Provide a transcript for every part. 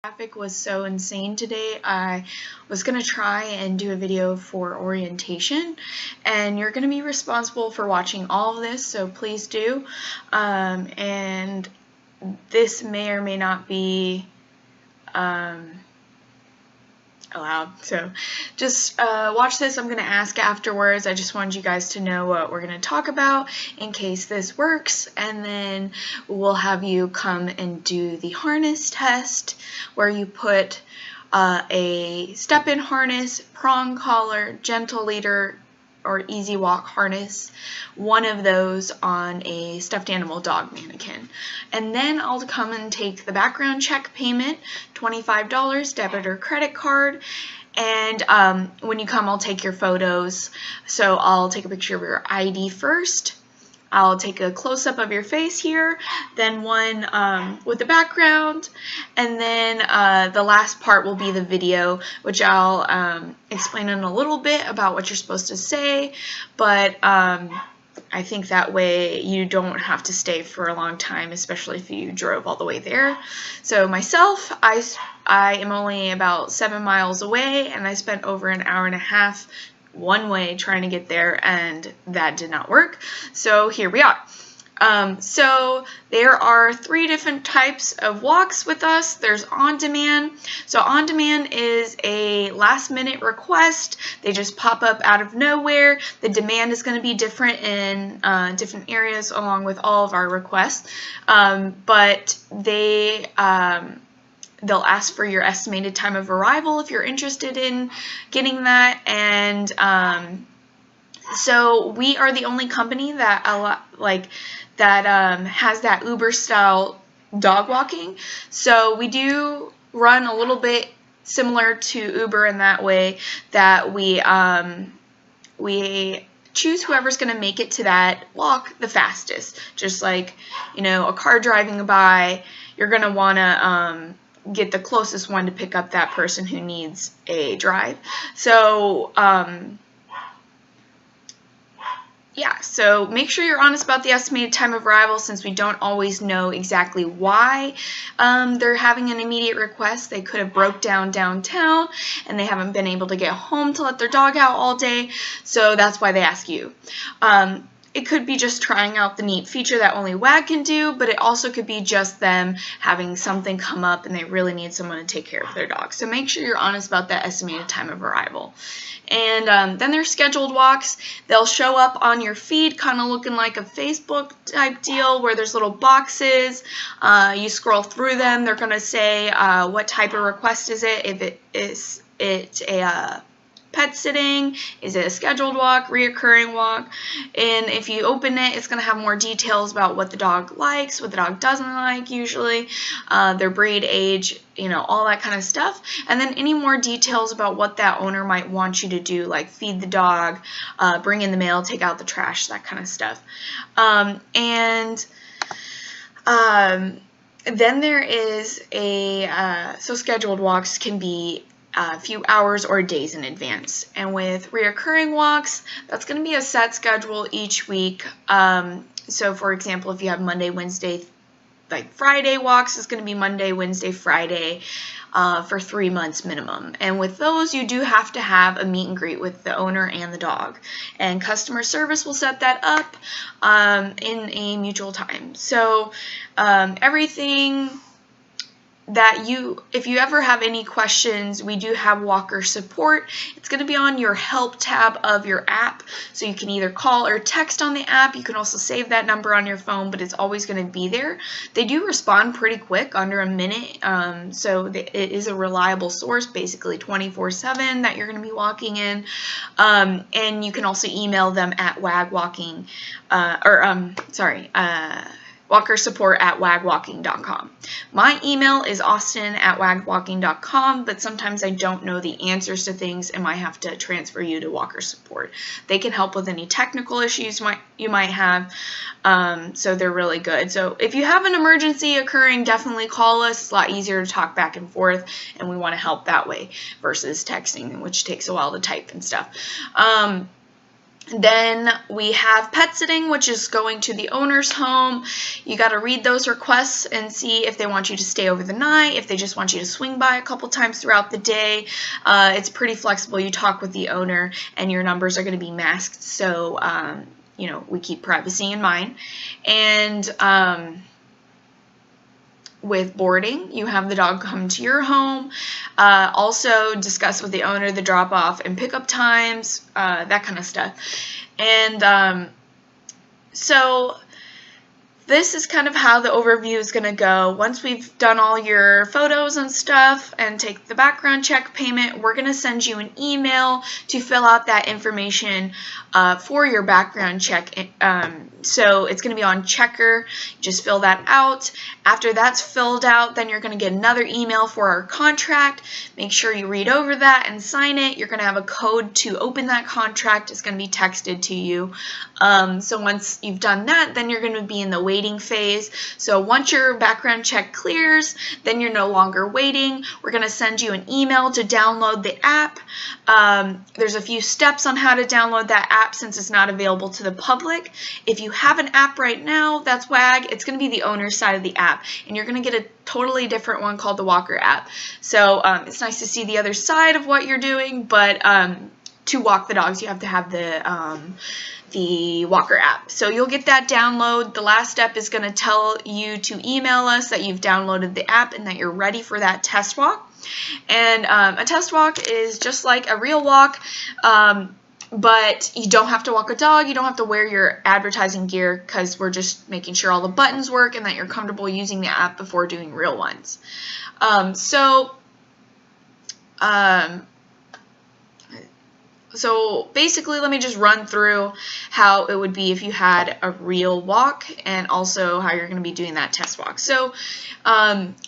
Traffic was so insane today. I was going to try and do a video for orientation, and you're going to be responsible for watching all of this, so please do. And this may or may not be allowed, so just watch this. I'm going to ask afterwards. I just wanted you guys to know what we're going to talk about in case this works, and then we'll have you come and do the harness test where you put a step-in harness, prong collar, gentle leader, or easy walk harness, one of those on a stuffed animal dog mannequin. And then I'll come and take the background check payment, $25, debit or credit card. And when you come, I'll take your photos. So I'll take a picture of your ID first. I'll take a close-up of your face here, then one with the background, and then the last part will be the video, which I'll explain in a little bit about what you're supposed to say, but I think that way you don't have to stay for a long time, especially if you drove all the way there. So myself, I am only about 7 miles away, and I spent over an hour and a half one way trying to get there, and that did not work. So here we are. So there are 3 different types of walks with us. There's on-demand. So on-demand is a last-minute request. They just pop up out of nowhere. The demand is going to be different in different areas along with all of our requests, but they'll ask for your estimated time of arrival if you're interested in getting that. And so we are the only company that has that Uber style dog walking. So we do run a little bit similar to Uber in that way that we choose whoever's going to make it to that walk the fastest. Just like, a car driving by, you're going to want to get the closest one to pick up that person who needs a drive. So yeah, so make sure you're honest about the estimated time of arrival, since we don't always know exactly why they're having an immediate request. They could have broke down downtown and they haven't been able to get home to let their dog out all day, so that's why they ask you. It could be just trying out the neat feature that only WAG can do, but it also could be just them having something come up and they really need someone to take care of their dog. So make sure you're honest about that estimated time of arrival. And then there's scheduled walks. They'll show up on your feed kind of looking like a Facebook type deal where there's little boxes. You scroll through them. They're going to say what type of request is it, if it's a pet sitting, is it a scheduled walk, reoccurring walk, and if you open it, it's going to have more details about what the dog likes, what the dog doesn't like usually, their breed, age, all that kind of stuff, and then any more details about what that owner might want you to do, like feed the dog, bring in the mail, take out the trash, that kind of stuff. Then there is so scheduled walks can be a few hours or days in advance. And with reoccurring walks, that's going to be a set schedule each week. So for example, if you have Monday, Wednesday, Friday walks, it's going to be Monday, Wednesday, Friday for 3 months minimum. And with those, you do have to have a meet and greet with the owner and the dog. And customer service will set that up in a mutual time. So everything that if you ever have any questions, we do have walker support. It's going to be on your help tab of your app, so you can either call or text on the app. You can also save that number on your phone, but it's always going to be there. They do respond pretty quick, under a minute, so it is a reliable source, basically 24/7 that you're going to be walking in. And you can also email them at wagwalking, walkersupport@wagwalking.com. My email is austin@wagwalking.com, but sometimes I don't know the answers to things and might have to transfer you to Walker Support. They can help with any technical issues you might have, so they're really good. So if you have an emergency occurring, definitely call us. It's a lot easier to talk back and forth, and we want to help that way versus texting, which takes a while to type and stuff. Then we have pet sitting, which is going to the owner's home. You got to read those requests and see if they want you to stay over the night, if they just want you to swing by a couple times throughout the day. It's pretty flexible. You talk with the owner and your numbers are going to be masked, so you know, we keep privacy in mind. And with boarding, you have the dog come to your home, also discuss with the owner the drop-off and pickup times, that kind of stuff. And so this is kind of how the overview is going to go. Once we've done all your photos and stuff and take the background check payment, we're going to send you an email to fill out that information for your background check. So it's going to be on Checkr. Just fill that out. After that's filled out, then you're going to get another email for our contract. Make sure you read over that and sign it. You're going to have a code to open that contract. It's going to be texted to you. So once you've done that, then you're going to be in the waiting phase. So once your background check clears, then you're no longer waiting. We're going to send you an email to download the app. There's a few steps on how to download that app since it's not available to the public. If you have an app right now that's WAG, it's going to be the owner's side of the app, and you're going to get a totally different one called the Walker app. So it's nice to see the other side of what you're doing, but to walk the dogs, you have to have the Walker app. So you'll get that download. The last step is going to tell you to email us that you've downloaded the app and that you're ready for that test walk. And a test walk is just like a real walk, but you don't have to walk a dog. You don't have to wear your advertising gear because we're just making sure all the buttons work and that you're comfortable using the app before doing real ones. So basically, let me just run through how it would be if you had a real walk and also how you're going to be doing that test walk. So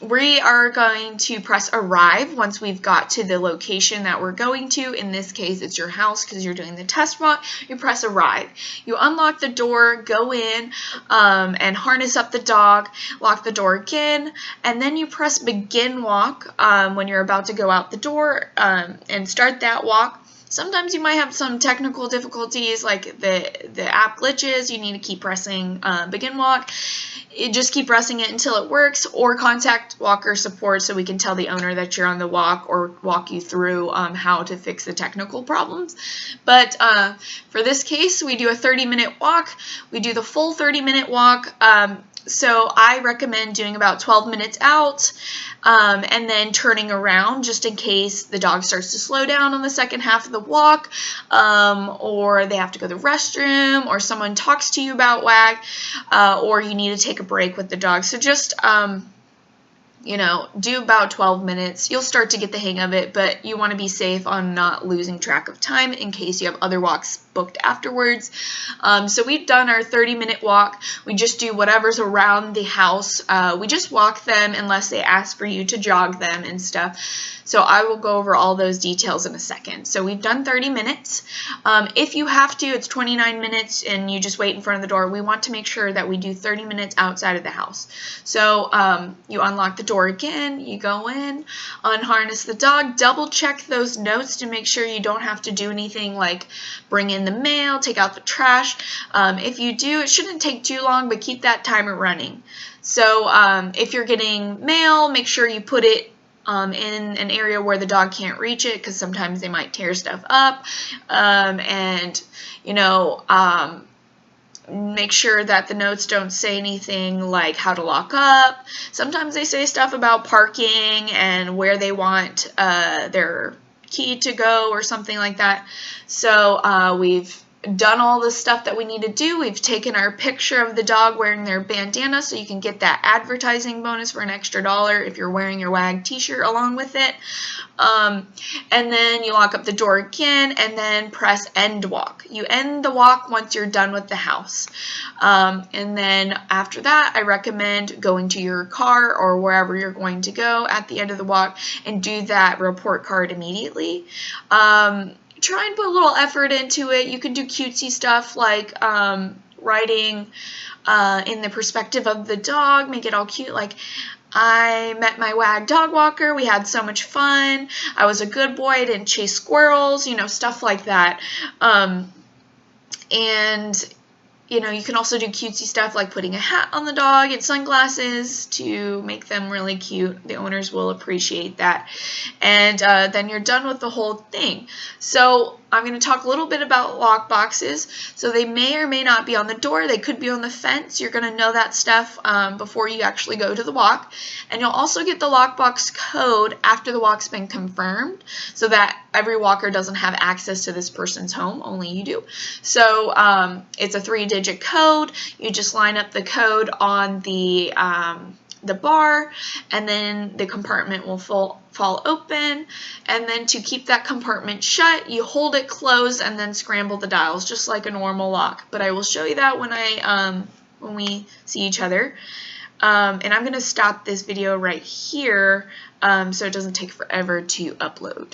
we are going to press arrive once we've got to the location that we're going to. In this case, it's your house because you're doing the test walk. You press arrive. You unlock the door, go in, and harness up the dog, lock the door again, and then you press begin walk when you're about to go out the door and start that walk. Sometimes you might have some technical difficulties, like the app glitches. You need to keep pressing begin walk. Just keep pressing it until it works, or contact walker support so we can tell the owner that you're on the walk or walk you through how to fix the technical problems. But for this case, we do a 30-minute walk. We do the full 30-minute walk. So I recommend doing about 12 minutes out and then turning around just in case the dog starts to slow down on the second half of the walk, or they have to go to the restroom, or someone talks to you about WAG, or you need to take a break with the dog. So just you know, do about 12 minutes. You'll start to get the hang of it, but you want to be safe on not losing track of time in case you have other walks booked afterwards. So we've done our 30-minute walk. We just do whatever's around the house. We just walk them unless they ask for you to jog them and stuff. So I will go over all those details in a second. So we've done 30 minutes. If you have to, it's 29 minutes and you just wait in front of the door. We want to make sure that we do 30 minutes outside of the house. So you unlock the door again, you go in, unharness the dog, double check those notes to make sure you don't have to do anything like bring in the mail, take out the trash. If you do, it shouldn't take too long, but keep that timer running. So if you're getting mail, make sure you put it in an area where the dog can't reach it, because sometimes they might tear stuff up, and you know, make sure that the notes don't say anything like how to lock up. Sometimes they say stuff about parking and where they want their key to go or something like that. So we've done all the stuff that we need to do. We've taken our picture of the dog wearing their bandana so you can get that advertising bonus for an extra $1 if you're wearing your WAG t-shirt along with it. And then you lock up the door again and then press end walk. You end the walk once you're done with the house. And then after that, I recommend going to your car or wherever you're going to go at the end of the walk and do that report card immediately. Try and put a little effort into it. You can do cutesy stuff like writing in the perspective of the dog, make it all cute, like, I met my WAG dog walker, we had so much fun, I was a good boy, I didn't chase squirrels, you know, stuff like that. And you know, you can also do cutesy stuff like putting a hat on the dog and sunglasses to make them really cute. The owners will appreciate that. And then you're done with the whole thing. So I'm going to talk a little bit about lock boxes. So they may or may not be on the door. They could be on the fence. You're going to know that stuff before you actually go to the walk. And you'll also get the lockbox code after the walk's been confirmed, so that every walker doesn't have access to this person's home. Only you do. So it's a 3-digit code. You just line up the code on the bar, and then the compartment will fall open. And then to keep that compartment shut, you hold it closed and then scramble the dials just like a normal lock. But I will show you that when we see each other. And I'm going to stop this video right here so it doesn't take forever to upload.